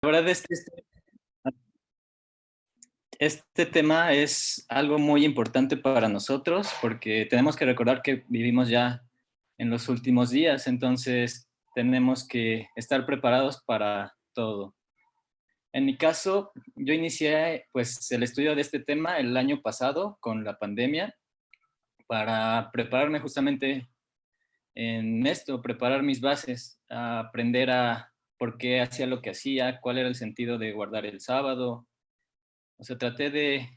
La verdad es que este tema es algo muy importante para nosotros porque tenemos que recordar que vivimos ya en los últimos días, entonces tenemos que estar preparados para todo. En mi caso, yo inicié pues el estudio de este tema el año pasado con la pandemia para prepararme justamente en esto, preparar mis bases, a aprender a por qué hacía lo que hacía, cuál era el sentido de guardar el sábado. O sea, traté de,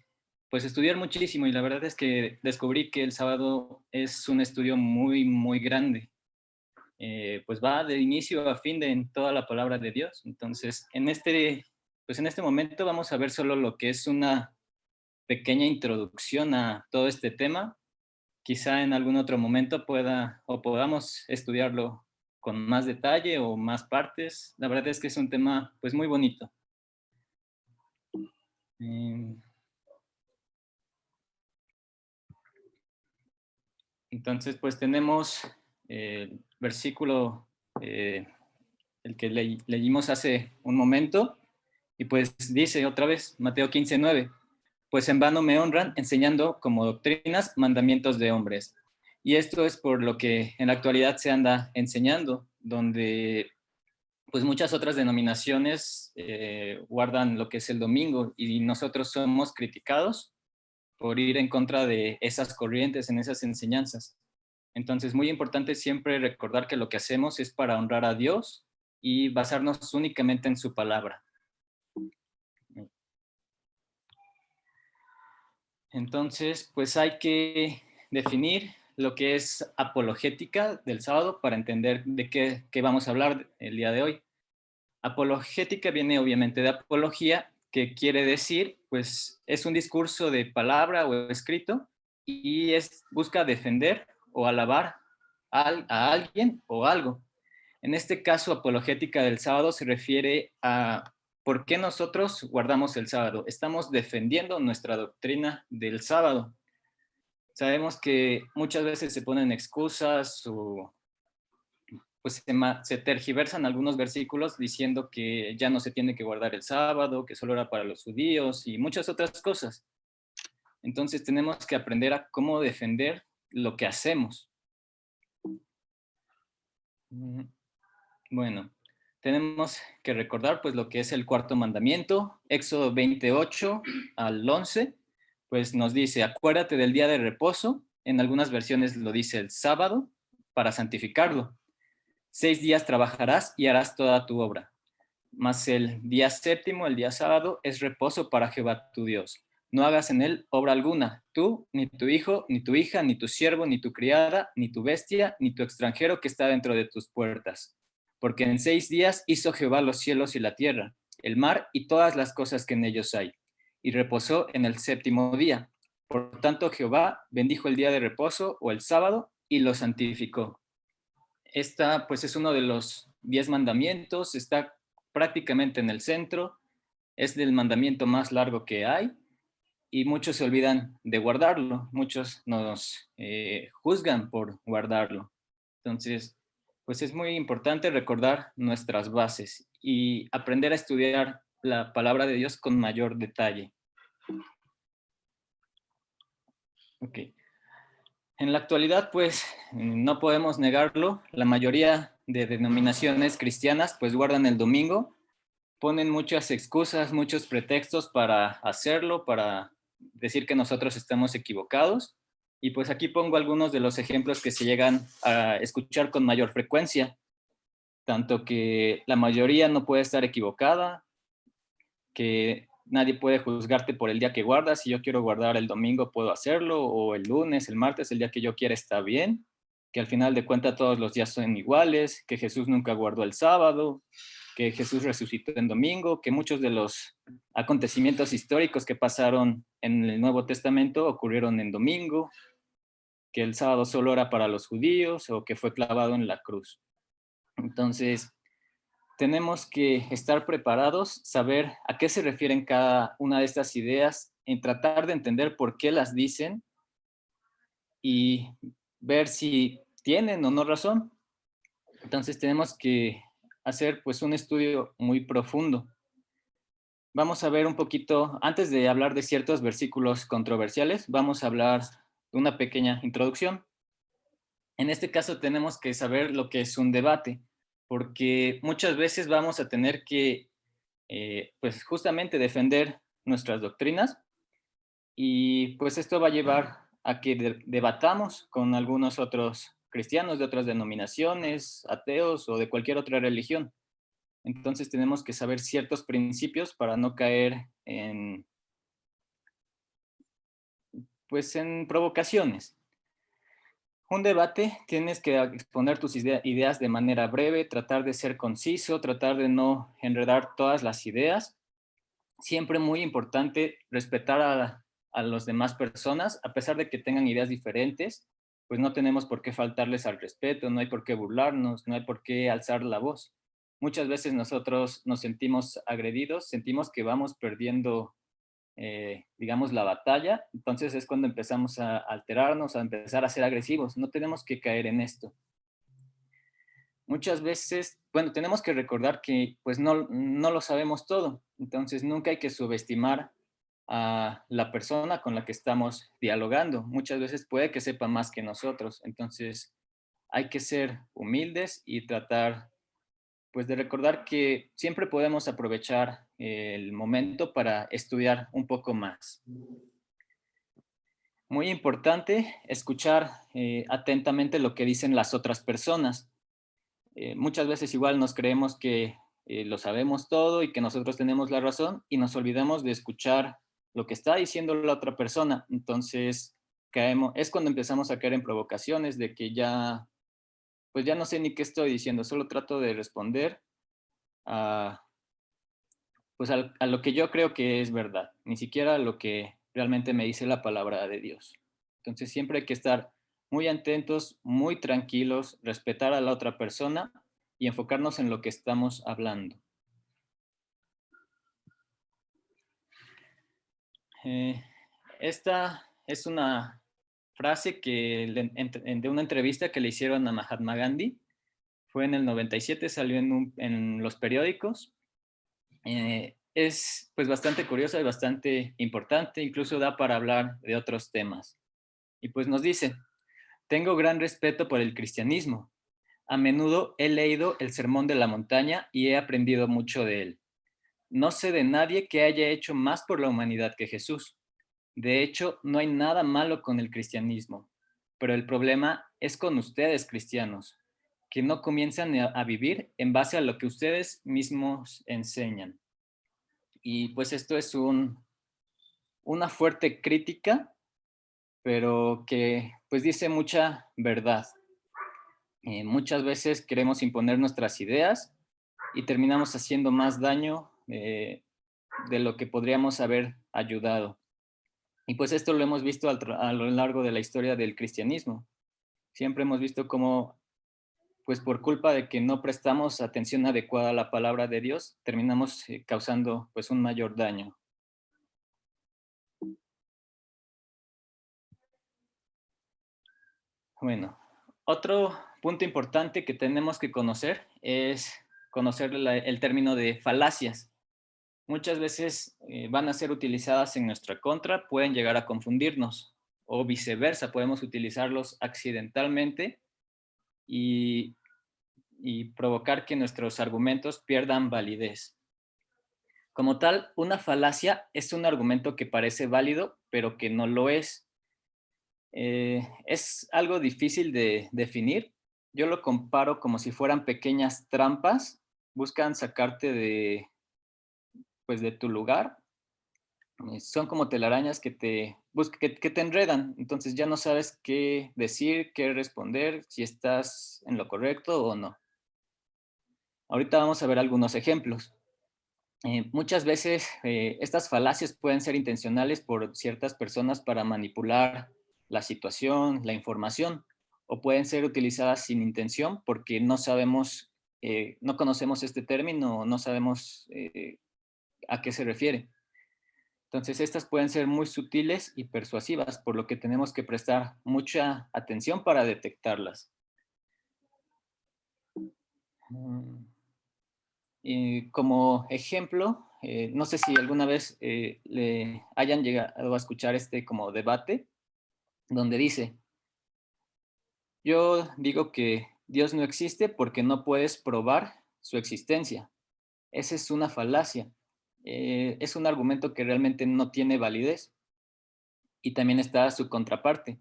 pues, estudiar muchísimo y la verdad es que descubrí que el sábado es un estudio muy, muy grande. Pues va de inicio a fin de en toda la palabra de Dios. Entonces, pues en este momento vamos a ver solo lo que es una pequeña introducción a todo este tema. Quizá en algún otro momento pueda o podamos estudiarlo con más detalle o más partes. La verdad es que es un tema pues muy bonito. Eh, Entonces, pues tenemos el versículo, eh, el que leímos hace un momento, y pues dice otra vez, Mateo 15:9, pues en vano me honran enseñando como doctrinas mandamientos de hombres. Y esto es por lo que en la actualidad se anda enseñando, donde pues muchas otras denominaciones guardan lo que es el domingo y nosotros somos criticados por ir en contra de esas corrientes, en esas enseñanzas. Entonces, muy importante siempre recordar que lo que hacemos es para honrar a Dios y basarnos únicamente en su palabra. Entonces, pues hay que definir lo que es apologética del sábado para entender de qué vamos a hablar el día de hoy. Apologética viene obviamente de apología, que quiere decir, pues es un discurso de palabra o escrito y busca defender o alabar a alguien o algo. En este caso, apologética del sábado se refiere a por qué nosotros guardamos el sábado. Estamos defendiendo nuestra doctrina del sábado. Sabemos que muchas veces se ponen excusas o pues se tergiversan algunos versículos diciendo que ya no se tiene que guardar el sábado, que solo era para los judíos y muchas otras cosas. Entonces tenemos que aprender a cómo defender lo que hacemos. Bueno, tenemos que recordar pues lo que es el cuarto mandamiento, Éxodo 28 al 11, pues nos dice, acuérdate del día de reposo, en algunas versiones lo dice el sábado, para santificarlo. 6 días trabajarás y harás toda tu obra. Mas el día séptimo, el día sábado, es reposo para Jehová tu Dios. No hagas en él obra alguna, tú, ni tu hijo, ni tu hija, ni tu siervo, ni tu criada, ni tu bestia, ni tu extranjero que está dentro de tus puertas. Porque en 6 días hizo Jehová los cielos y la tierra, el mar y todas las cosas que en ellos hay. Y reposó en el séptimo día. Por tanto, Jehová bendijo el día de reposo o el sábado y lo santificó. Esta pues es uno de los 10 mandamientos, está prácticamente en el centro, es el mandamiento más largo que hay y muchos se olvidan de guardarlo, muchos nos juzgan por guardarlo. Entonces, pues es muy importante recordar nuestras bases y aprender a estudiar la palabra de Dios con mayor detalle. Ok. En la actualidad, pues no podemos negarlo, la mayoría de denominaciones cristianas pues guardan el domingo, ponen muchas excusas, muchos pretextos para hacerlo, para decir que nosotros estamos equivocados. Y pues aquí pongo algunos de los ejemplos que se llegan a escuchar con mayor frecuencia, tanto que la mayoría no puede estar equivocada, que nadie puede juzgarte por el día que guardas. Si yo quiero guardar el domingo, puedo hacerlo, o el lunes, el martes, el día que yo quiera está bien, que al final de cuentas todos los días son iguales, que Jesús nunca guardó el sábado, que Jesús resucitó en domingo, que muchos de los acontecimientos históricos que pasaron en el Nuevo Testamento ocurrieron en domingo, que el sábado solo era para los judíos o que fue clavado en la cruz. Entonces, tenemos que estar preparados, saber a qué se refieren cada una de estas ideas, en tratar de entender por qué las dicen y ver si tienen o no razón. Entonces tenemos que hacer pues un estudio muy profundo. Vamos a ver un poquito, antes de hablar de ciertos versículos controversiales, vamos a hablar de una pequeña introducción. En este caso tenemos que saber lo que es un debate, porque muchas veces vamos a tener que, pues justamente defender nuestras doctrinas y pues esto va a llevar a que debatamos con algunos otros cristianos de otras denominaciones, ateos o de cualquier otra religión. Entonces tenemos que saber ciertos principios para no caer en, pues, en provocaciones. Un debate, tienes que exponer tus ideas de manera breve, tratar de ser conciso, tratar de no enredar todas las ideas. Siempre muy importante respetar a las demás personas, a pesar de que tengan ideas diferentes, pues no tenemos por qué faltarles al respeto, no hay por qué burlarnos, no hay por qué alzar la voz. Muchas veces nosotros nos sentimos agredidos, sentimos que vamos perdiendo, digamos, la batalla, entonces es cuando empezamos a alterarnos, a empezar a ser agresivos. No tenemos que caer en esto. Muchas veces, bueno, tenemos que recordar que pues no lo sabemos todo, entonces nunca hay que subestimar a la persona con la que estamos dialogando. Muchas veces puede que sepa más que nosotros, entonces hay que ser humildes y tratar pues de recordar que siempre podemos aprovechar el momento para estudiar un poco más. Muy importante escuchar atentamente lo que dicen las otras personas. Muchas veces igual nos creemos que lo sabemos todo y que nosotros tenemos la razón y nos olvidamos de escuchar lo que está diciendo la otra persona. Entonces, es cuando empezamos a caer en provocaciones de que ya, pues ya no sé ni qué estoy diciendo, solo trato de responder a, pues a lo que yo creo que es verdad, ni siquiera a lo que realmente me dice la palabra de Dios. Entonces, siempre hay que estar muy atentos, muy tranquilos, respetar a la otra persona y enfocarnos en lo que estamos hablando. Eh, Esta es una frase de una entrevista que le hicieron a Mahatma Gandhi. Fue en el 97, salió en los periódicos. Es pues bastante curiosa y bastante importante, incluso da para hablar de otros temas. Y pues nos dice, tengo gran respeto por el cristianismo. A menudo he leído el Sermón de la Montaña y he aprendido mucho de él. No sé de nadie que haya hecho más por la humanidad que Jesús. De hecho, no hay nada malo con el cristianismo, pero el problema es con ustedes, cristianos, que no comienzan a vivir en base a lo que ustedes mismos enseñan. Y pues esto es una fuerte crítica, pero que pues dice mucha verdad. Muchas veces queremos imponer nuestras ideas y terminamos haciendo más daño de lo que podríamos haber ayudado. Y pues esto lo hemos visto a lo largo de la historia del cristianismo. Siempre hemos visto cómo, pues por culpa de que no prestamos atención adecuada a la palabra de Dios, terminamos causando pues un mayor daño. Bueno, otro punto importante que tenemos que conocer es conocer el término de falacias. Muchas veces van a ser utilizadas en nuestra contra, pueden llegar a confundirnos o viceversa, podemos utilizarlos accidentalmente y, y provocar que nuestros argumentos pierdan validez. Como tal, una falacia es un argumento que parece válido, pero que no lo es. Es algo difícil de definir. Yo lo comparo como si fueran pequeñas trampas, buscan sacarte pues, de tu lugar. Son como telarañas que te enredan, entonces ya no sabes qué decir, qué responder, si estás en lo correcto o no. Ahorita vamos a ver algunos ejemplos. Muchas veces estas falacias pueden ser intencionales por ciertas personas para manipular la situación, la información, o pueden ser utilizadas sin intención porque no sabemos, no conocemos este término, no sabemos a qué se refiere. Entonces, estas pueden ser muy sutiles y persuasivas, por lo que tenemos que prestar mucha atención para detectarlas. Mm, Y como ejemplo, no sé si alguna vez le hayan llegado a escuchar este como debate, donde dice, yo digo que Dios no existe porque no puedes probar su existencia. Esa es una falacia. Es un argumento que realmente no tiene validez. Y también está su contraparte.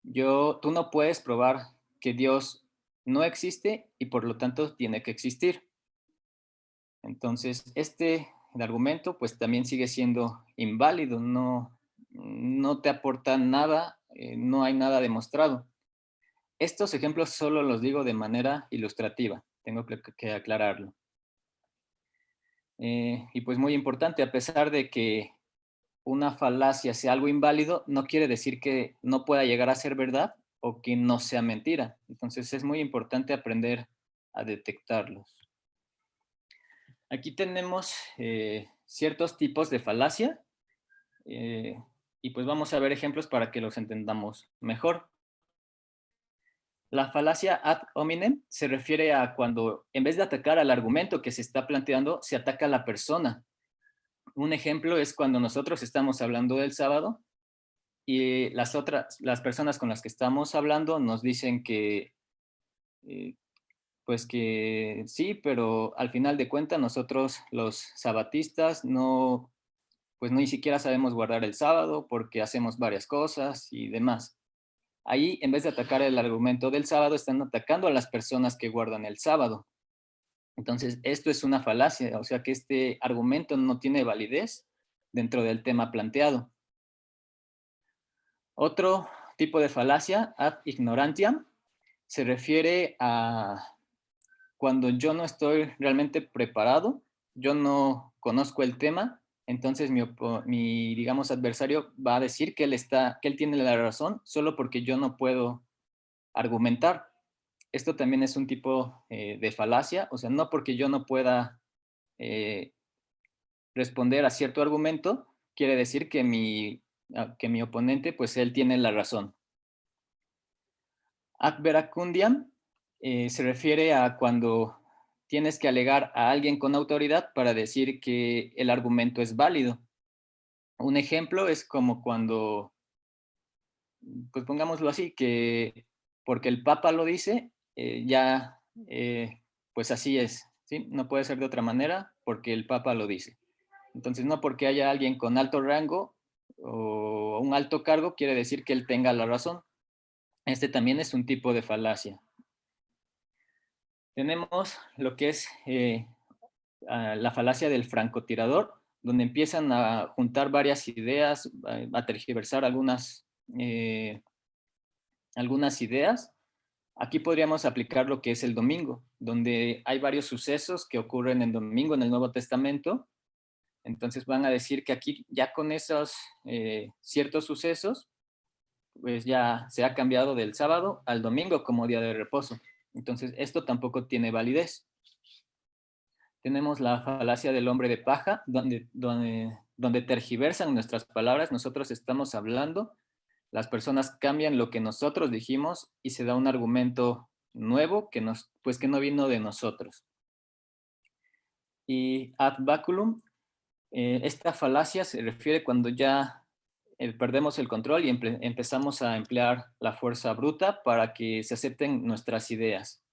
Tú no puedes probar que Dios no existe y por lo tanto tiene que existir. Entonces, este argumento pues también sigue siendo inválido, no te aporta nada, no hay nada demostrado. Estos ejemplos solo los digo de manera ilustrativa, tengo que aclararlo. Y pues muy importante, a pesar de que una falacia sea algo inválido, no quiere decir que no pueda llegar a ser verdad o que no sea mentira. Entonces es muy importante aprender a detectarlos. Aquí tenemos ciertos tipos de falacia eh, y pues vamos a ver ejemplos para que los entendamos mejor. La falacia ad hominem se refiere a cuando en vez de atacar al argumento que se está planteando, se ataca a la persona. Un ejemplo es cuando nosotros estamos hablando del sábado y las personas con las que estamos hablando nos dicen que, eh, pues que sí, pero al final de cuentas nosotros los sabatistas no, pues no ni siquiera sabemos guardar el sábado porque hacemos varias cosas y demás. Ahí, en vez de atacar el argumento del sábado, están atacando a las personas que guardan el sábado. Entonces, esto es una falacia, o sea que este argumento no tiene validez dentro del tema planteado. Otro tipo de falacia, ad ignorantiam, se refiere a cuando yo no estoy realmente preparado, yo no conozco el tema, entonces mi digamos, adversario va a decir que él tiene la razón solo porque yo no puedo argumentar. Esto también es un tipo de falacia, o sea, no porque yo no pueda eh, responder a cierto argumento, quiere decir que mi oponente, pues él tiene la razón. Ad veracundiam se refiere a cuando tienes que alegar a alguien con autoridad para decir que el argumento es válido. Un ejemplo es como cuando, pues pongámoslo así, que porque el Papa lo dice, pues así es, ¿sí? No puede ser de otra manera porque el Papa lo dice. Entonces, no porque haya alguien con alto rango o un alto cargo quiere decir que él tenga la razón. Este también es un tipo de falacia. Tenemos lo que es la falacia del francotirador, donde empiezan a juntar varias ideas, a tergiversar eh, algunas ideas. Aquí podríamos aplicar lo que es el domingo, donde hay varios sucesos que ocurren en domingo en el Nuevo Testamento. Entonces van a decir que aquí ya con esos ciertos sucesos, pues ya se ha cambiado del sábado al domingo como día de reposo. Entonces esto tampoco tiene validez. Tenemos la falacia del hombre de paja, donde tergiversan nuestras palabras. Nosotros estamos hablando, las personas cambian lo que nosotros dijimos y se da un argumento nuevo pues que no vino de nosotros. Y ad baculum, esta falacia se refiere cuando ya perdemos el control y empezamos a emplear la fuerza bruta para que se acepten nuestras ideas.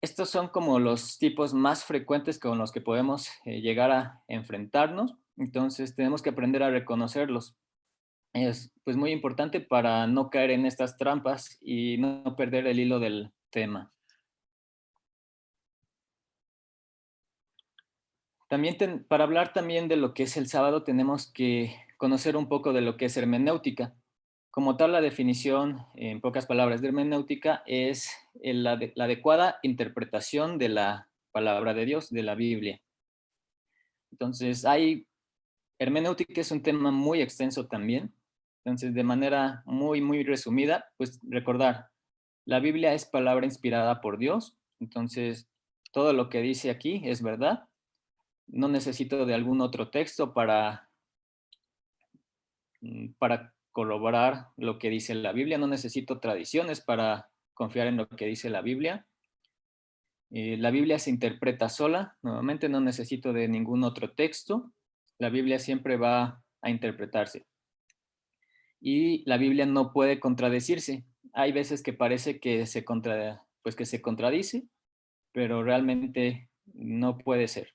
Estos son como los tipos más frecuentes con los que podemos llegar a enfrentarnos, entonces tenemos que aprender a reconocerlos. Es pues muy importante para no caer en estas trampas y no perder el hilo del tema. También para hablar también de lo que es el sábado tenemos que conocer un poco de lo que es hermenéutica. Como tal, la definición, en pocas palabras, de hermenéutica es la adecuada interpretación de la palabra de Dios, de la Biblia. Entonces, hermenéutica es un tema muy extenso también. Entonces, de manera muy, muy resumida, pues recordar, la Biblia es palabra inspirada por Dios. Entonces, todo lo que dice aquí es verdad. No necesito de algún otro texto para corroborar lo que dice la Biblia. No necesito tradiciones para confiar en lo que dice la Biblia. La Biblia se interpreta sola, nuevamente no necesito de ningún otro texto. La Biblia siempre va a interpretarse. Y la Biblia no puede contradecirse. Hay veces que parece que que se contradice, pero realmente no puede ser.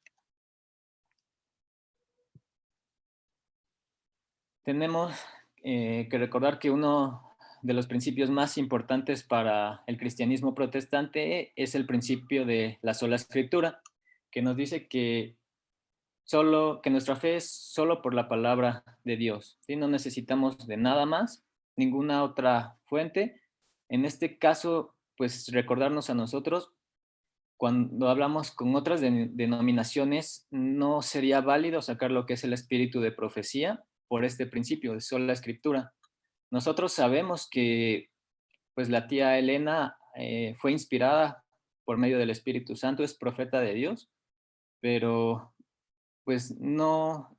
Tenemos que recordar que uno de los principios más importantes para el cristianismo protestante es el principio de la sola escritura, que nos dice que nuestra fe es solo por la palabra de Dios, ¿sí? No necesitamos de nada más, ninguna otra fuente. En este caso, pues recordarnos a nosotros, cuando hablamos con otras denominaciones, no sería válido sacar lo que es el espíritu de profecía por este principio de sola escritura. Nosotros sabemos que pues la tía Elena fue inspirada por medio del Espíritu Santo, es profeta de Dios, pero pues no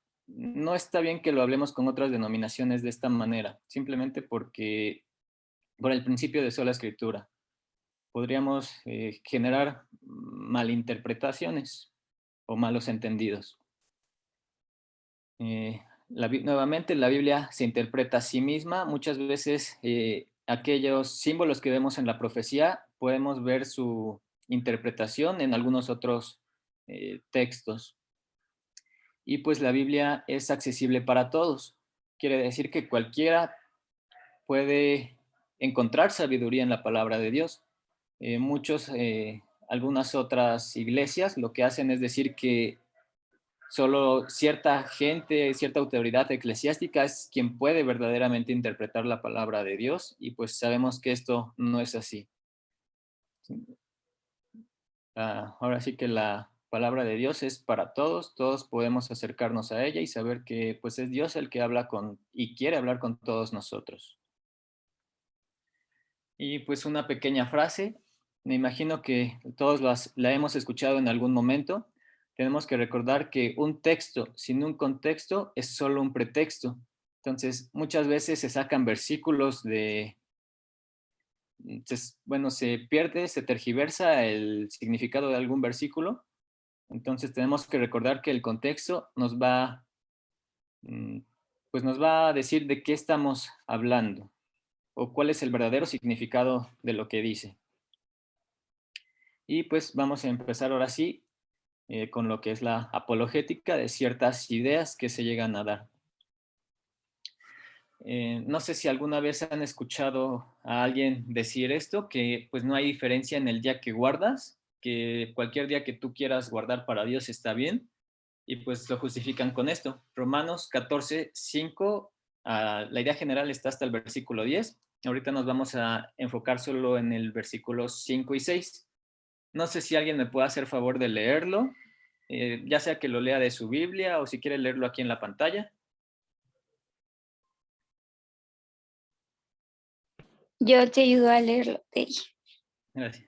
está bien que lo hablemos con otras denominaciones de esta manera, simplemente porque por el principio de sola escritura podríamos generar malinterpretaciones o malos entendidos. Nuevamente, la Biblia se interpreta a sí misma. Muchas veces aquellos símbolos que vemos en la profecía podemos ver su interpretación en algunos otros textos. Y pues la Biblia es accesible para todos. Quiere decir que cualquiera puede encontrar sabiduría en la palabra de Dios. Algunas otras iglesias lo que hacen es decir que solo cierta gente, cierta autoridad eclesiástica es quien puede verdaderamente interpretar la palabra de Dios, y pues sabemos que esto no es así. Ahora sí que la palabra de Dios es para todos, todos podemos acercarnos a ella y saber que pues es Dios el que habla y quiere hablar con todos nosotros. Y pues una pequeña frase, me imagino que todos la hemos escuchado en algún momento. Tenemos que recordar que un texto sin un contexto es solo un pretexto. Entonces, muchas veces se sacan versículos bueno, se pierde, se tergiversa el significado de algún versículo. Entonces, tenemos que recordar que el contexto mm, pues nos va a decir de qué estamos hablando o cuál es el verdadero significado de lo que dice. Y pues vamos a empezar ahora sí con lo que es la apologética de ciertas ideas que se llegan a dar. No sé si alguna vez han escuchado a alguien decir esto, que pues no hay diferencia en el día que guardas, que cualquier día que tú quieras guardar para Dios está bien, y pues lo justifican con esto. Romanos 14:5, la idea general está hasta el versículo 10. Ahorita nos vamos a enfocar solo en el versículo 5 y 6. No sé si alguien me puede hacer favor de leerlo, ya sea que lo lea de su Biblia o si quiere leerlo aquí en la pantalla. Yo te ayudo a leerlo. Gracias.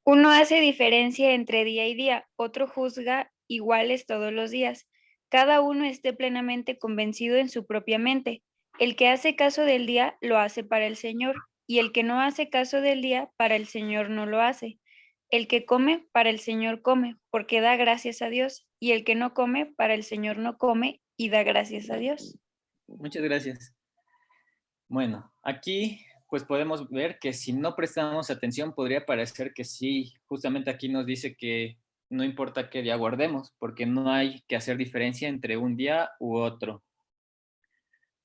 Uno hace diferencia entre día y día, otro juzga iguales todos los días. Cada uno esté plenamente convencido en su propia mente. El que hace caso del día lo hace para el Señor, y el que no hace caso del día para el Señor no lo hace. El que come para el Señor come, porque da gracias a Dios, y el que no come para el Señor no come y da gracias a Dios. Muchas gracias. Bueno, aquí pues podemos ver que si no prestamos atención podría parecer que sí, justamente aquí nos dice que no importa qué día guardemos, porque no hay que hacer diferencia entre un día u otro.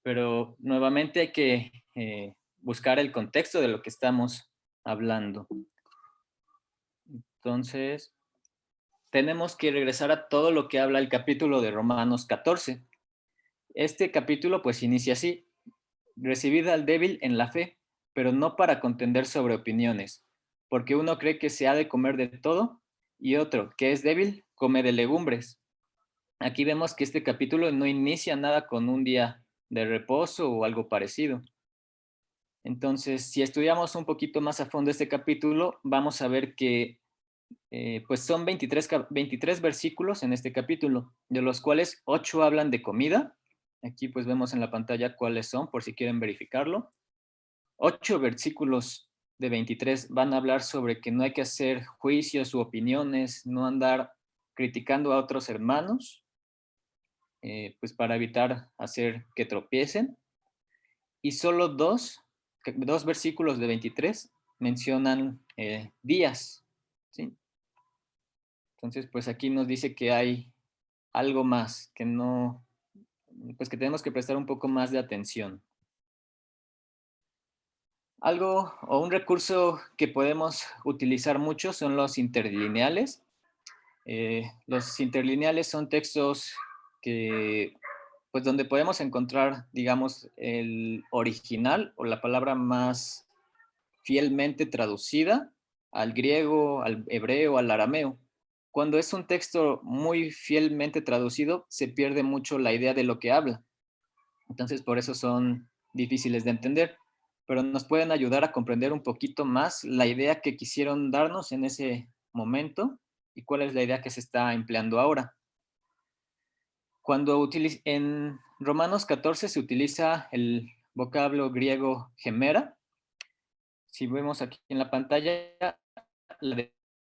Pero nuevamente hay que buscar el contexto de lo que estamos hablando. Entonces, tenemos que regresar a todo lo que habla el capítulo de Romanos 14. Este capítulo pues inicia así: recibid al débil en la fe, pero no para contender sobre opiniones, porque uno cree que se ha de comer de todo y otro, que es débil, come de legumbres. Aquí vemos que este capítulo no inicia nada con un día de reposo o algo parecido. Entonces, si estudiamos un poquito más a fondo este capítulo, vamos a ver que pues son 23 versículos en este capítulo, de los cuales 8 hablan de comida. Aquí pues vemos en la pantalla cuáles son, por si quieren verificarlo. 8 versículos de 23 van a hablar sobre que no hay que hacer juicios u opiniones, no andar criticando a otros hermanos, pues para evitar hacer que tropiecen. Y solo dos versículos de 23 mencionan días, ¿sí? Entonces, pues aquí nos dice que hay algo más, que no, pues que tenemos que prestar un poco más de atención. Algo o un recurso que podemos utilizar mucho son los interlineales. Los interlineales son textos que, pues donde podemos encontrar, digamos, el original o la palabra más fielmente traducida al griego, al hebreo, al arameo. Cuando es un texto muy fielmente traducido, se pierde mucho la idea de lo que habla. Entonces, por eso son difíciles de entender, pero nos pueden ayudar a comprender un poquito más la idea que quisieron darnos en ese momento y cuál es la idea que se está empleando ahora. En Romanos 14 se utiliza el vocablo griego gemera. Si vemos aquí en la pantalla, la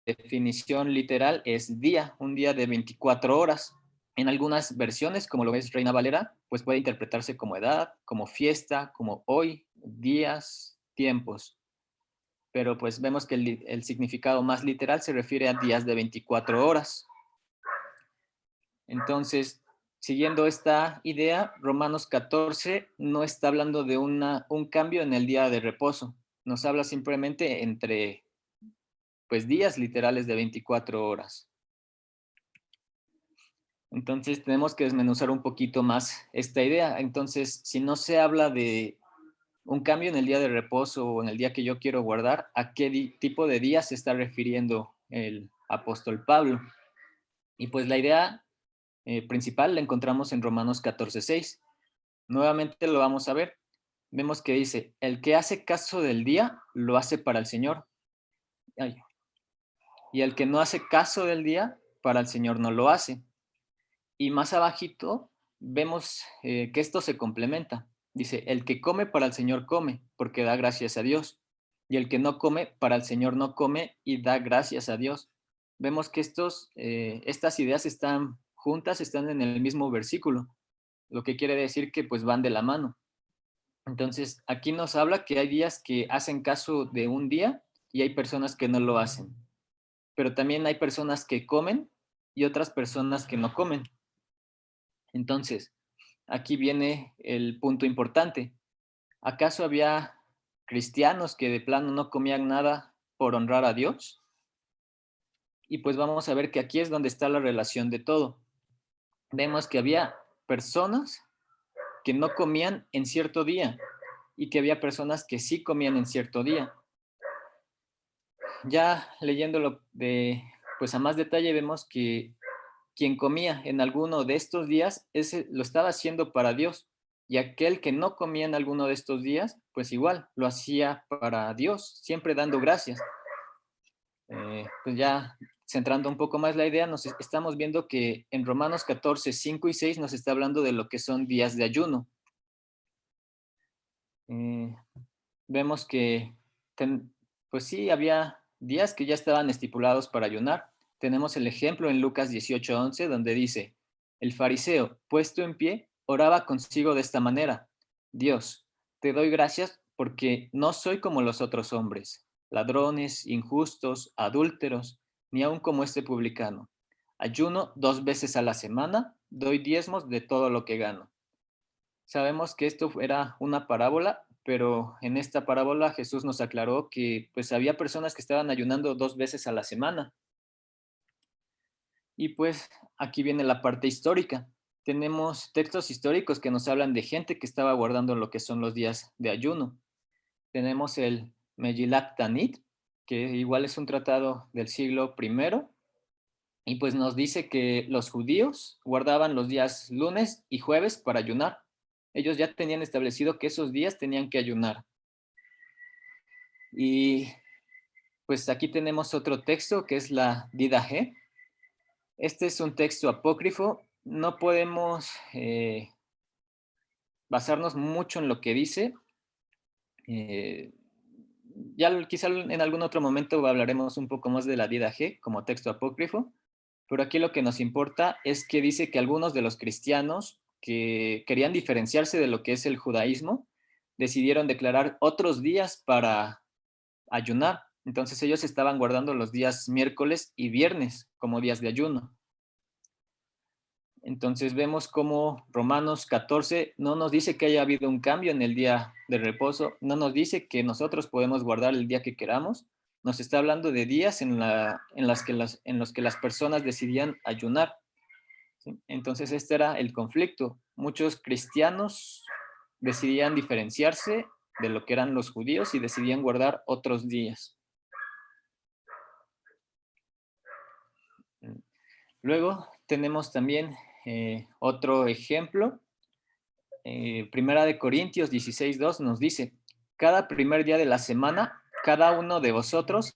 definición literal es día, un día de 24 horas. En algunas versiones, como lo es Reina Valera, pues puede interpretarse como edad, como fiesta, como hoy, días, tiempos. Pero pues vemos que el significado más literal se refiere a días de 24 horas. Entonces, siguiendo esta idea, Romanos 14 no está hablando de un cambio en el día de reposo. Nos habla simplemente entre pues días literales de 24 horas. Entonces tenemos que desmenuzar un poquito más esta idea. Entonces, si no se habla de un cambio en el día de reposo o en el día que yo quiero guardar, ¿a qué tipo de día se está refiriendo el apóstol Pablo? Y pues la idea principal la encontramos en Romanos 14:6. Nuevamente lo vamos a ver. Vemos que dice, el que hace caso del día, lo hace para el Señor. Ay. Y el que no hace caso del día, para el Señor no lo hace. Y más abajito vemos que esto se complementa. Dice, el que come para el Señor come, porque da gracias a Dios. Y el que no come, para el Señor no come y da gracias a Dios. Vemos que estas ideas están juntas, están en el mismo versículo, lo que quiere decir que pues van de la mano. Entonces, aquí nos habla que hay días que hacen caso de un día y hay personas que no lo hacen. Pero también hay personas que comen y otras personas que no comen. Entonces, aquí viene el punto importante. ¿Acaso había cristianos que de plano no comían nada por honrar a Dios? Y pues vamos a ver que aquí es donde está la relación de todo. Vemos que había personas que no comían en cierto día y que había personas que sí comían en cierto día. Ya leyéndolo pues a más detalle vemos que quien comía en alguno de estos días, ese lo estaba haciendo para Dios. Y aquel que no comía en alguno de estos días, pues igual, lo hacía para Dios, siempre dando gracias. Pues ya centrando un poco más la idea, nos estamos viendo que en Romanos 14, 5 y 6 nos está hablando de lo que son días de ayuno. Vemos que, pues sí, había días que ya estaban estipulados para ayunar. Tenemos el ejemplo en Lucas 18:11, donde dice, el fariseo, puesto en pie, oraba consigo de esta manera, Dios, te doy gracias porque no soy como los otros hombres, ladrones, injustos, adúlteros, ni aun como este publicano. Ayuno 2 veces a la semana, doy diezmos de todo lo que gano. Sabemos que esto era una parábola, pero en esta parábola Jesús nos aclaró que pues había personas que estaban ayunando 2 veces a la semana. Y pues aquí viene la parte histórica. Tenemos textos históricos que nos hablan de gente que estaba guardando lo que son los días de ayuno. Tenemos el Megillat Tanit, que igual es un tratado del siglo I, y pues nos dice que los judíos guardaban los días lunes y jueves para ayunar. Ellos ya tenían establecido que esos días tenían que ayunar. Y pues aquí tenemos otro texto que es la Didaje. Este es un texto apócrifo. No podemos basarnos mucho en lo que dice. Ya quizá en algún otro momento hablaremos un poco más de la Vida G como texto apócrifo, pero aquí lo que nos importa es que dice que algunos de los cristianos que querían diferenciarse de lo que es el judaísmo, decidieron declarar otros días para ayunar. Entonces ellos estaban guardando los días miércoles y viernes como días de ayuno. Entonces vemos cómo Romanos 14 no nos dice que haya habido un cambio en el día de reposo, no nos dice que nosotros podemos guardar el día que queramos, nos está hablando de días en los que las personas decidían ayunar. ¿Sí? Entonces este era el conflicto. Muchos cristianos decidían diferenciarse de lo que eran los judíos y decidían guardar otros días. Luego tenemos también otro ejemplo. Primera de Corintios 16:2 nos dice: cada primer día de la semana, cada uno de vosotros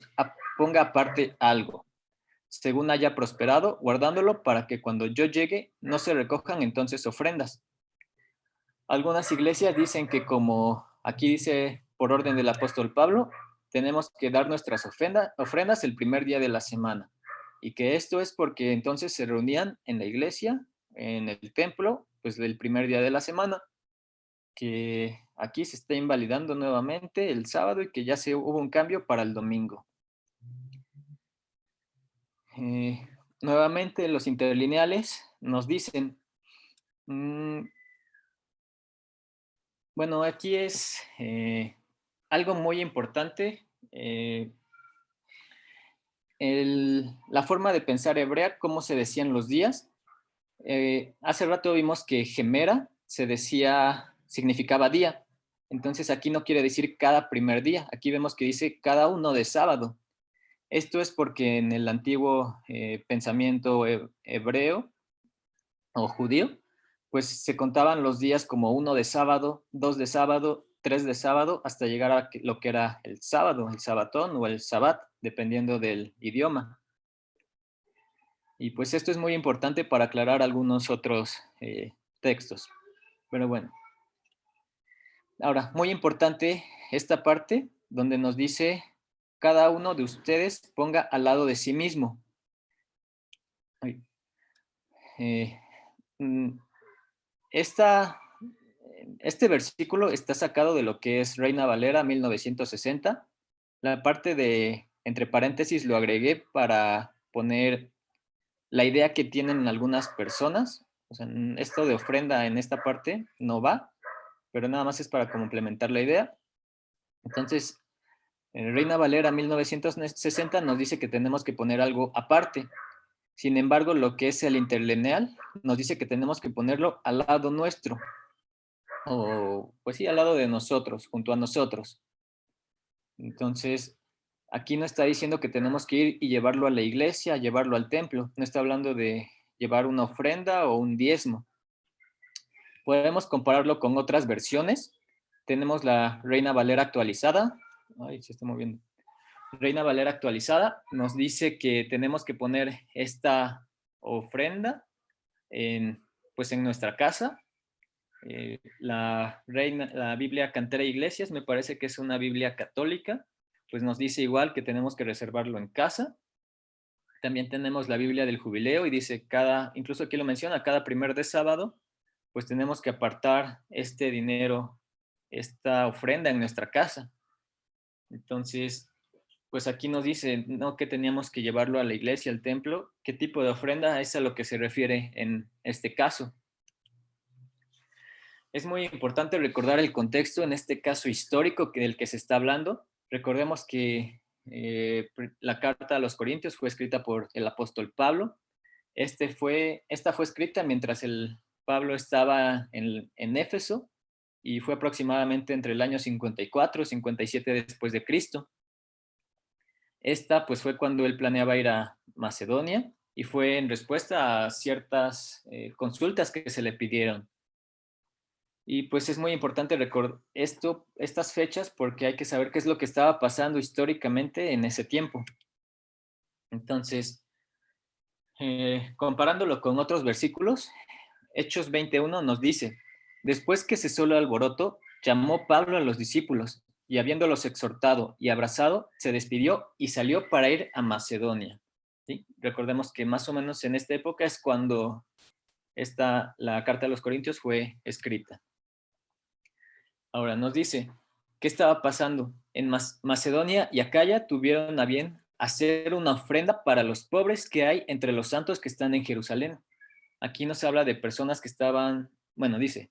ponga aparte algo, según haya prosperado, guardándolo para que cuando yo llegue no se recojan entonces ofrendas. Algunas iglesias dicen que, como aquí dice por orden del apóstol Pablo, tenemos que dar nuestras ofrendas el primer día de la semana, y que esto es porque entonces se reunían en la iglesia, en el templo, pues el primer día de la semana, que aquí se está invalidando nuevamente el sábado y que ya hubo un cambio para el domingo. Nuevamente los interlineales nos dicen, bueno, aquí es algo muy importante, la forma de pensar hebrea, cómo se decían los días. Hace rato vimos que gemera significaba día. Entonces aquí no quiere decir cada primer día. Aquí vemos que dice cada uno de sábado. Esto es porque en el antiguo pensamiento hebreo o judío, pues se contaban los días como uno de sábado, dos de sábado, tres de sábado, hasta llegar a lo que era el sábado, el sabatón o el sabat, dependiendo del idioma. Y pues esto es muy importante para aclarar algunos otros textos. Pero bueno. Ahora, muy importante esta parte donde nos dice: cada uno de ustedes ponga al lado de sí mismo. Eh, este versículo está sacado de lo que es Reina Valera 1960. La parte de entre paréntesis lo agregué para poner la idea que tienen algunas personas. O sea, esto de ofrenda en esta parte no va, pero nada más es para complementar la idea. Entonces, Reina Valera 1960 nos dice que tenemos que poner algo aparte. Sin embargo, lo que es el interlineal nos dice que tenemos que ponerlo al lado nuestro, o pues sí, al lado de nosotros, junto a nosotros. Entonces, aquí no está diciendo que tenemos que ir y llevarlo a la iglesia, llevarlo al templo. No está hablando de llevar una ofrenda o un diezmo. Podemos compararlo con otras versiones. Tenemos la Reina Valera actualizada. Ay, se está moviendo. Reina Valera actualizada nos dice que tenemos que poner esta ofrenda pues en nuestra casa. La Biblia Cantera Iglesias, me parece que es una Biblia católica, pues nos dice igual que tenemos que reservarlo en casa. También tenemos la Biblia del Jubileo y dice incluso aquí lo menciona, cada primer de sábado, pues tenemos que apartar este dinero, esta ofrenda en nuestra casa. Entonces, pues aquí nos dice, no que teníamos que llevarlo a la iglesia, al templo. ¿Qué tipo de ofrenda es a lo que se refiere en este caso? Es muy importante recordar el contexto, en este caso histórico del que se está hablando. Recordemos que la carta a los Corintios fue escrita por el apóstol Pablo. Esta fue escrita mientras Pablo estaba en Éfeso, y fue aproximadamente entre el año 54 y 57 después de Cristo. Esta pues fue cuando él planeaba ir a Macedonia, y fue en respuesta a ciertas consultas que se le pidieron. Y pues es muy importante recordar estas fechas, porque hay que saber qué es lo que estaba pasando históricamente en ese tiempo. Entonces, comparándolo con otros versículos, Hechos 21 nos dice: después que cesó el alboroto, llamó Pablo a los discípulos y habiéndolos exhortado y abrazado, se despidió y salió para ir a Macedonia. ¿Sí? Recordemos que más o menos en esta época es cuando la carta a los Corintios fue escrita. Ahora nos dice, ¿qué estaba pasando? En Macedonia y Acaya tuvieron a bien hacer una ofrenda para los pobres que hay entre los santos que están en Jerusalén. Aquí nos habla de personas que estaban, bueno, dice,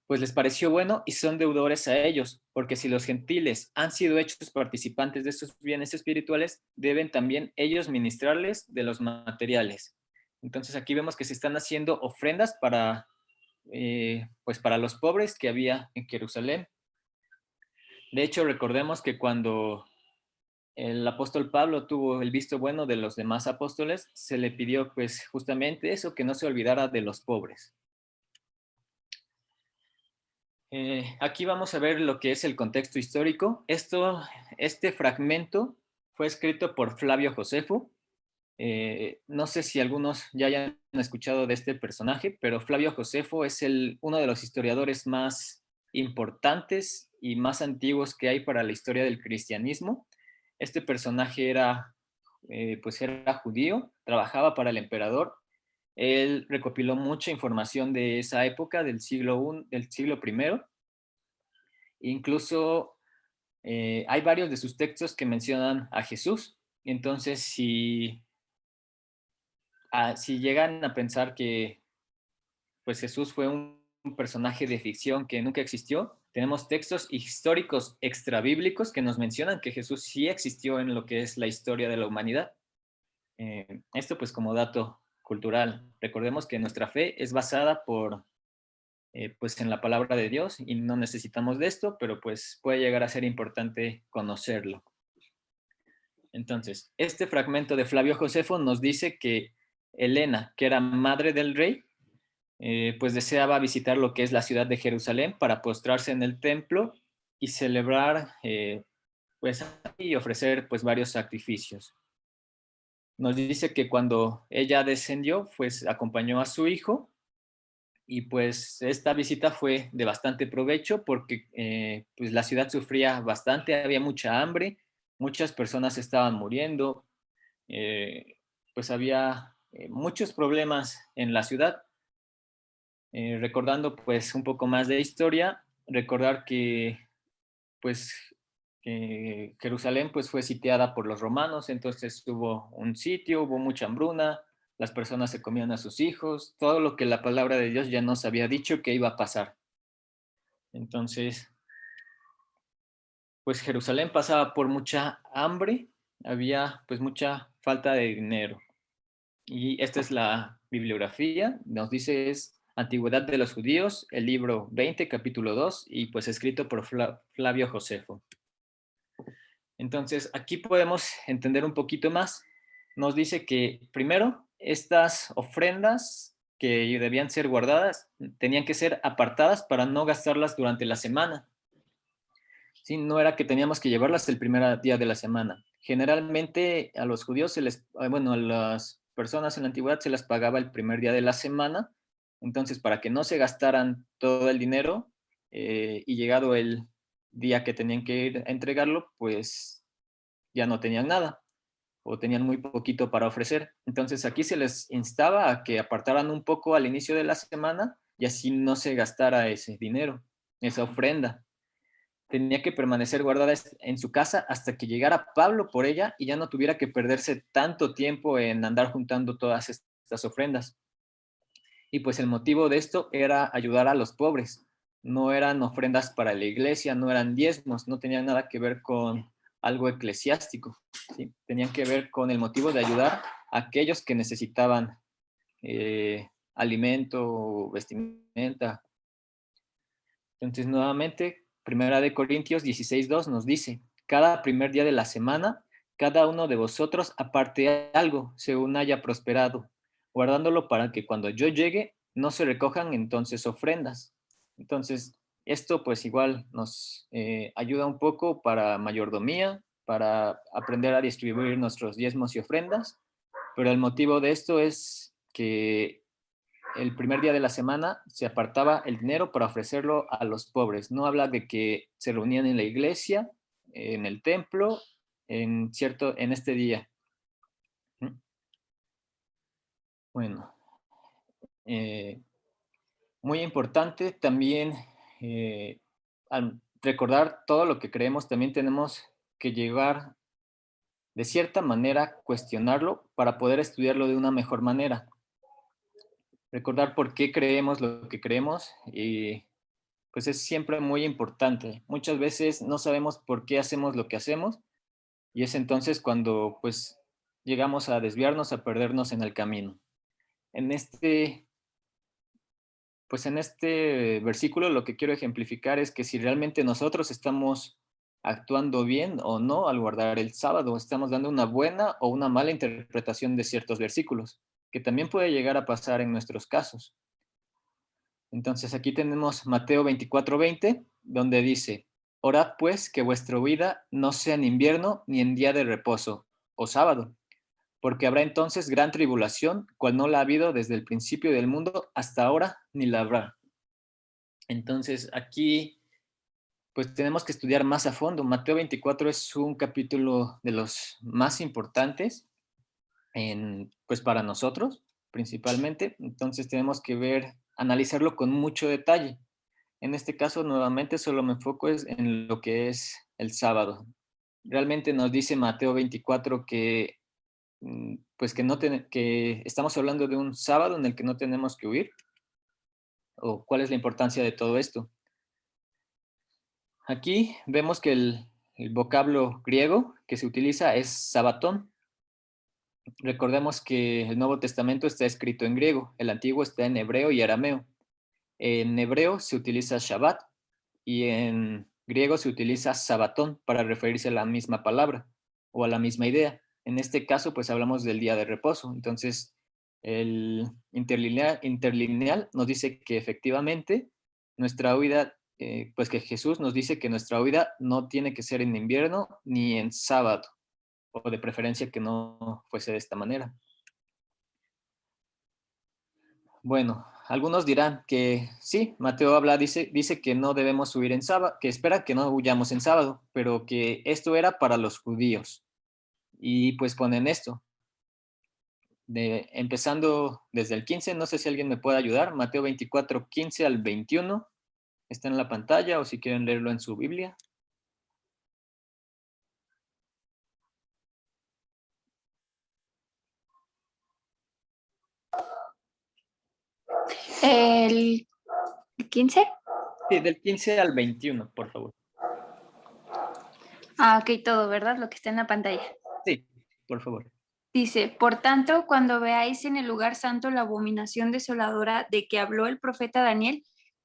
pues les pareció bueno y son deudores a ellos, porque si los gentiles han sido hechos participantes de estos bienes espirituales, deben también ellos ministrarles de los materiales. Entonces aquí vemos que se están haciendo ofrendas pues para los pobres que había en Jerusalén. De hecho, recordemos que cuando el apóstol Pablo tuvo el visto bueno de los demás apóstoles, se le pidió pues justamente eso, que no se olvidara de los pobres. Aquí vamos a ver lo que es el contexto histórico. Este fragmento fue escrito por Flavio Josefo. No sé si algunos ya hayan escuchado de este personaje, pero Flavio Josefo es uno de los historiadores más importantes y más antiguos que hay para la historia del cristianismo. Este personaje pues era judío, trabajaba para el emperador. Él recopiló mucha información de esa época, del siglo I. Incluso hay varios de sus textos que mencionan a Jesús. Entonces, si llegan a pensar que pues Jesús fue un personaje de ficción que nunca existió, tenemos textos históricos extrabíblicos que nos mencionan que Jesús sí existió en lo que es la historia de la humanidad. Esto pues como dato cultural. Recordemos que nuestra fe es basada pues en la palabra de Dios y no necesitamos de esto, pero pues puede llegar a ser importante conocerlo. Entonces, este fragmento de Flavio Josefo nos dice que Helena, que era madre del rey, pues deseaba visitar lo que es la ciudad de Jerusalén para postrarse en el templo y celebrar, pues, y ofrecer pues varios sacrificios. Nos dice que cuando ella descendió, pues acompañó a su hijo y pues esta visita fue de bastante provecho porque pues la ciudad sufría bastante, había mucha hambre, muchas personas estaban muriendo, pues había muchos problemas en la ciudad. Recordando pues un poco más de historia, recordar que pues que Jerusalén pues fue sitiada por los romanos, entonces hubo un sitio, hubo mucha hambruna, las personas se comían a sus hijos, todo lo que la palabra de Dios ya nos había dicho que iba a pasar. Entonces, pues Jerusalén pasaba por mucha hambre, había pues mucha falta de dinero. Y esta es la bibliografía, nos dice es Antigüedad de los Judíos, el libro 20, capítulo 2, y pues escrito por Flavio Josefo. Entonces, aquí podemos entender un poquito más. Nos dice que primero, estas ofrendas que debían ser guardadas tenían que ser apartadas para no gastarlas durante la semana. ¿Sí? No era que teníamos que llevarlas el primer día de la semana. Generalmente a los judíos bueno, a las personas en la antigüedad se las pagaba el primer día de la semana. Entonces, para que no se gastaran todo el dinero y llegado el día que tenían que ir a entregarlo, pues ya no tenían nada o tenían muy poquito para ofrecer. Entonces, aquí se les instaba a que apartaran un poco al inicio de la semana y así no se gastara ese dinero, esa ofrenda. Tenía que permanecer guardada en su casa hasta que llegara Pablo por ella y ya no tuviera que perderse tanto tiempo en andar juntando todas estas ofrendas. Y pues el motivo de esto era ayudar a los pobres. No eran ofrendas para la iglesia, no eran diezmos, no tenían nada que ver con algo eclesiástico. ¿Sí? Tenían que ver con el motivo de ayudar a aquellos que necesitaban alimento, vestimenta. Entonces, nuevamente, Primera de Corintios 16:2 nos dice, cada primer día de la semana, cada uno de vosotros aparte algo, según haya prosperado, guardándolo para que cuando yo llegue no se recojan entonces ofrendas. Entonces, esto pues igual nos ayuda un poco para mayordomía, para aprender a distribuir nuestros diezmos y ofrendas, pero el motivo de esto es que el primer día de la semana se apartaba el dinero para ofrecerlo a los pobres. No habla de que se reunían en la iglesia en el templo en este día. Bueno, eh, muy importante también, al recordar todo lo que creemos, también tenemos que llegar de cierta manera a cuestionarlo para poder estudiarlo de una mejor manera. Recordar por qué creemos lo que creemos y pues es siempre muy importante. Muchas veces no sabemos por qué hacemos lo que hacemos y es entonces cuando pues llegamos a desviarnos, a perdernos en el camino. En en este versículo lo que quiero ejemplificar es que si realmente nosotros estamos actuando bien o no al guardar el sábado, estamos dando una buena o una mala interpretación de ciertos versículos, que también puede llegar a pasar en nuestros casos. Entonces aquí tenemos Mateo 24:20, donde dice, orad pues que vuestra vida no sea en invierno ni en día de reposo o sábado, porque habrá entonces gran tribulación, cual no la ha habido desde el principio del mundo hasta ahora, ni la habrá. Entonces aquí pues tenemos que estudiar más a fondo. Mateo 24 es un capítulo de los más importantes pues para nosotros principalmente. Entonces tenemos que analizarlo con mucho detalle. En este caso, nuevamente, solo me enfoco en lo que es el sábado. Realmente nos dice Mateo 24 que, pues que estamos hablando de un sábado en el que no tenemos que huir, o cuál es la importancia de todo esto. Aquí vemos que el vocablo griego que se utiliza es sabatón. Recordemos que el Nuevo Testamento está escrito en griego, el Antiguo está en hebreo y arameo. En hebreo se utiliza Shabbat y en griego se utiliza sabatón para referirse a la misma palabra o a la misma idea. En este caso, pues hablamos del día de reposo. Entonces, el interlineal nos dice que efectivamente nuestra huida, pues que Jesús nos dice que nuestra huida no tiene que ser en invierno ni en sábado, o de preferencia que no fuese de esta manera. Bueno, algunos dirán que sí, Mateo dice que no debemos huir en sábado, que espera que no huyamos en sábado, pero que esto era para los judíos. Y pues ponen esto, empezando desde el 15, no sé si alguien me puede ayudar, Mateo 24, 15 al 21, está en la pantalla o si quieren leerlo en su Biblia. El 15. Sí, del 15 al 21, por favor. Ok, todo, ¿verdad? Lo que está en la pantalla. Sí, por favor. Dice, por tanto, cuando veáis en el lugar santo la abominación desoladora de que habló el profeta Daniel,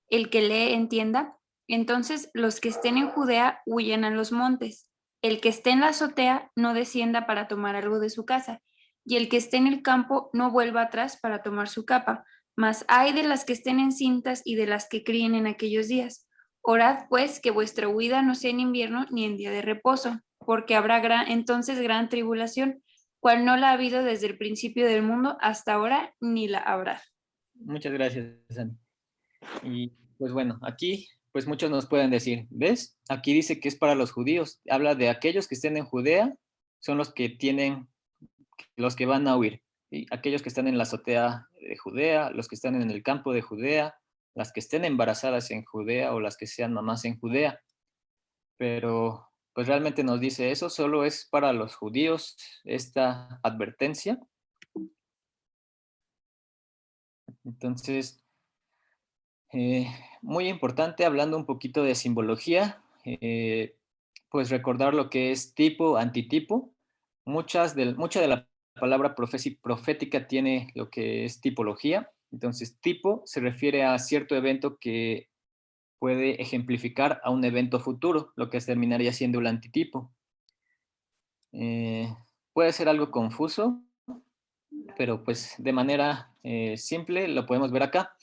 el que lee entienda, entonces los que estén en Judea huyen a los montes. El que esté en la azotea no descienda para tomar algo de su casa, y el que esté en el campo no vuelva atrás para tomar su capa. Mas hay de las que estén encintas y de las que críen en aquellos días. Orad pues que vuestra huida no sea en invierno ni en día de reposo, porque habrá entonces gran tribulación, cual no la ha habido desde el principio del mundo hasta ahora, ni la habrá. Muchas gracias, Ana. Y pues bueno, aquí pues muchos nos pueden decir, ¿ves? Aquí dice que es para los judíos. Habla de aquellos que estén en Judea, son los que van a huir. ¿Sí? Aquellos que están en la azotea de Judea, los que están en el campo de Judea, las que estén embarazadas en Judea o las que sean mamás en Judea. Pero pues realmente nos dice eso, solo es para los judíos esta advertencia. Entonces, Eh, muy importante, hablando un poquito de simbología, pues recordar lo que es tipo, antitipo. Mucha de la palabra profética tiene lo que es tipología. Entonces, tipo se refiere a cierto evento que puede ejemplificar a un evento futuro, lo que terminaría siendo el antitipo. Eh, Puede ser algo confuso, pero pues de manera simple lo podemos ver acá.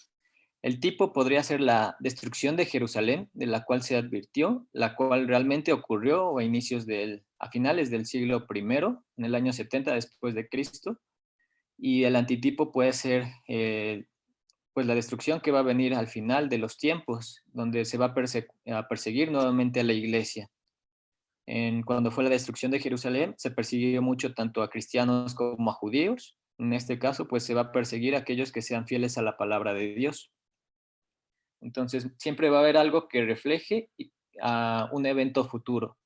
El tipo podría ser la destrucción de Jerusalén, de la cual se advirtió, la cual realmente ocurrió a finales del siglo I, en el año 70 después de Cristo, y el antitipo puede ser pues la destrucción que va a venir al final de los tiempos, donde se va a perseguir nuevamente a la iglesia. Cuando fue la destrucción de Jerusalén, se persiguió mucho tanto a cristianos como a judíos. En este caso, pues se va a perseguir a aquellos que sean fieles a la palabra de Dios. Entonces, siempre va a haber algo que refleje a un evento futuro.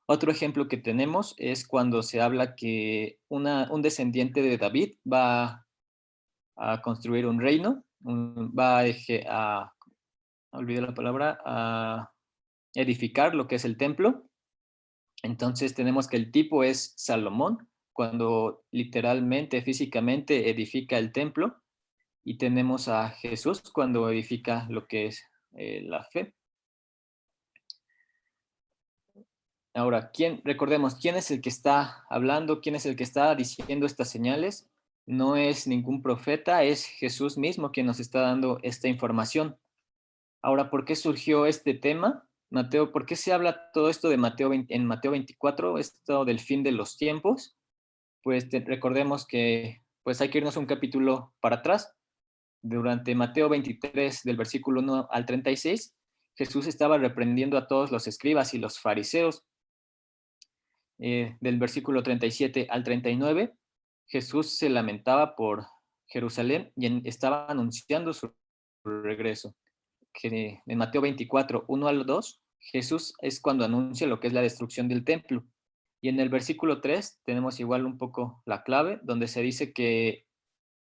Otro ejemplo que tenemos es cuando se habla que un descendiente de David va a construir un reino, va olvidé la palabra, a edificar lo que es el templo. Entonces tenemos que el tipo es Salomón, cuando literalmente, físicamente edifica el templo, y tenemos a Jesús cuando edifica lo que es la fe. Ahora, recordemos, ¿quién es el que está hablando? ¿Quién es el que está diciendo estas señales? No es ningún profeta, es Jesús mismo quien nos está dando esta información. Ahora, ¿por qué surgió este tema? Mateo, ¿por qué se habla todo esto de Mateo en Mateo 24, esto del fin de los tiempos? Pues recordemos que pues hay que irnos un capítulo para atrás. Durante Mateo 23, del versículo 1 al 36, Jesús estaba reprendiendo a todos los escribas y los fariseos. Del versículo 37 al 39, Jesús se lamentaba por Jerusalén y estaba anunciando su regreso. Que en Mateo 24, 1 al 2, Jesús es cuando anuncia lo que es la destrucción del templo. Y en el versículo 3 tenemos igual un poco la clave, donde se dice que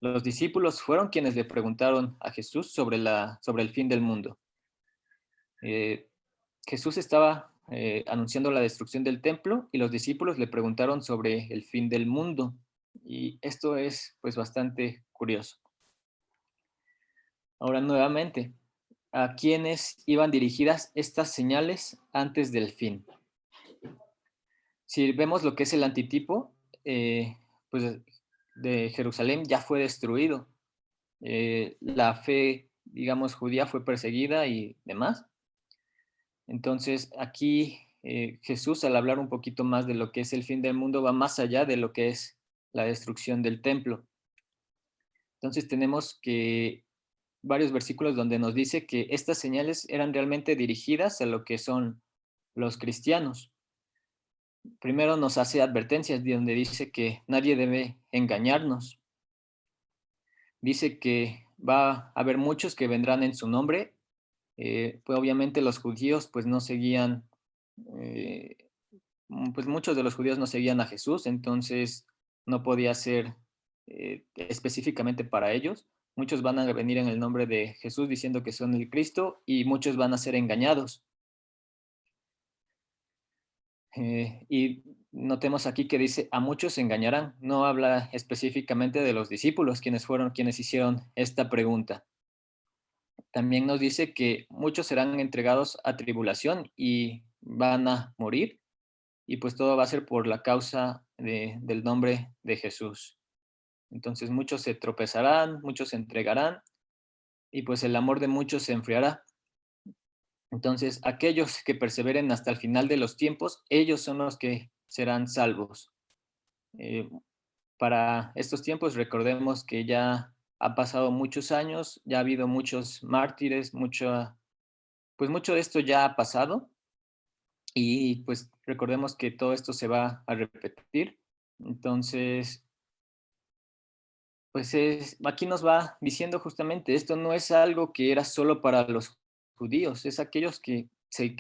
los discípulos fueron quienes le preguntaron a Jesús sobre el fin del mundo. Eh, Jesús estaba anunciando la destrucción del templo y los discípulos le preguntaron sobre el fin del mundo. Y esto es pues bastante curioso. Ahora nuevamente, ¿a quiénes iban dirigidas estas señales antes del fin? Si vemos lo que es el antitipo, pues de Jerusalén ya fue destruido. La fe, digamos, judía fue perseguida y demás. Entonces, aquí Jesús, al hablar un poquito más de lo que es el fin del mundo, va más allá de lo que es la destrucción del templo. Entonces, tenemos que varios versículos donde nos dice que estas señales eran realmente dirigidas a lo que son los cristianos. Primero nos hace advertencias donde dice que nadie debe engañarnos. Dice que va a haber muchos que vendrán en su nombre. Pues obviamente los judíos pues no seguían eh, pues muchos de los judíos no seguían a Jesús, entonces no podía ser específicamente para ellos. Muchos van a venir en el nombre de Jesús diciendo que son el Cristo y muchos van a ser engañados. Y notemos aquí que dice, a muchos se engañarán. No habla específicamente de los discípulos, quienes fueron quienes hicieron esta pregunta. También nos dice que muchos serán entregados a tribulación y van a morir, y pues todo va a ser por la causa del nombre de Jesús. Entonces muchos se tropezarán, muchos se entregarán y pues el amor de muchos se enfriará. Entonces aquellos que perseveren hasta el final de los tiempos, ellos son los que serán salvos. Eh, para estos tiempos recordemos que ya ha pasado muchos años, ya ha habido muchos mártires, pues mucho de esto ya ha pasado y pues recordemos que todo esto se va a repetir. Entonces, pues aquí nos va diciendo justamente, esto no es algo que era solo para los judíos, es aquellos que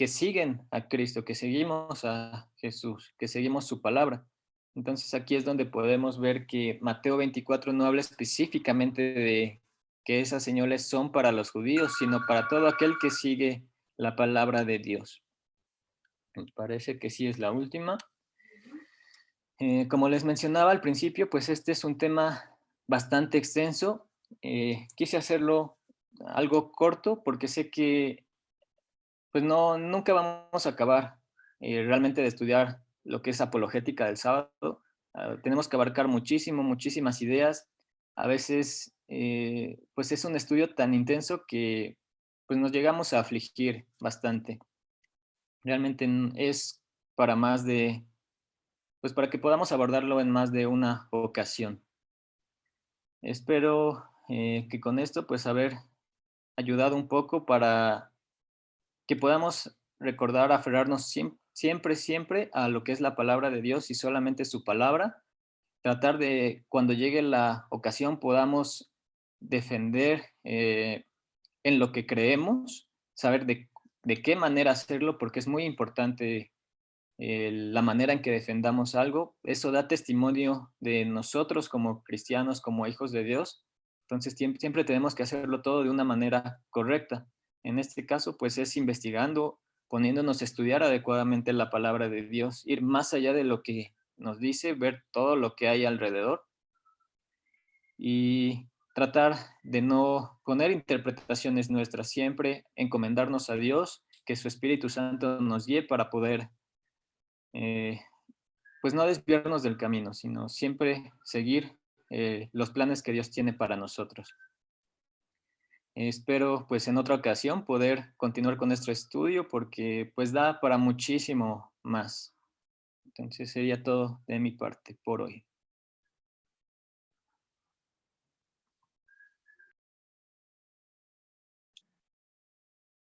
siguen a Cristo, que seguimos a Jesús, que seguimos su palabra. Entonces aquí es donde podemos ver que Mateo 24 no habla específicamente de que esas señales son para los judíos, sino para todo aquel que sigue la palabra de Dios. Me parece que sí es la última. Como les mencionaba al principio, pues este es un tema bastante extenso. Quise hacerlo algo corto porque sé que pues no, nunca vamos a acabar realmente de estudiar lo que es apologética del sábado. Tenemos que abarcar muchísimas ideas. A veces pues es un estudio tan intenso que pues nos llegamos a afligir bastante. Realmente es para más de pues para que podamos abordarlo en más de una ocasión. Espero que con esto pues haber ayudado un poco para que podamos recordar, aferrarnos siempre, siempre a lo que es la palabra de Dios y solamente su palabra. Tratar de, cuando llegue la ocasión, podamos defender en lo que creemos, saber de qué manera hacerlo, porque es muy importante la manera en que defendamos algo. Eso da testimonio de nosotros como cristianos, como hijos de Dios. Entonces siempre tenemos que hacerlo todo de una manera correcta. En este caso, pues es investigando, poniéndonos a estudiar adecuadamente la palabra de Dios, ir más allá de lo que nos dice, ver todo lo que hay alrededor y tratar de no poner interpretaciones nuestras, siempre encomendarnos a Dios, que su Espíritu Santo nos guíe para poder eh, pues no desviarnos del camino, sino siempre seguir los planes que Dios tiene para nosotros. Espero pues en otra ocasión poder continuar con nuestro estudio porque pues da para muchísimo más. Entonces sería todo de mi parte por hoy.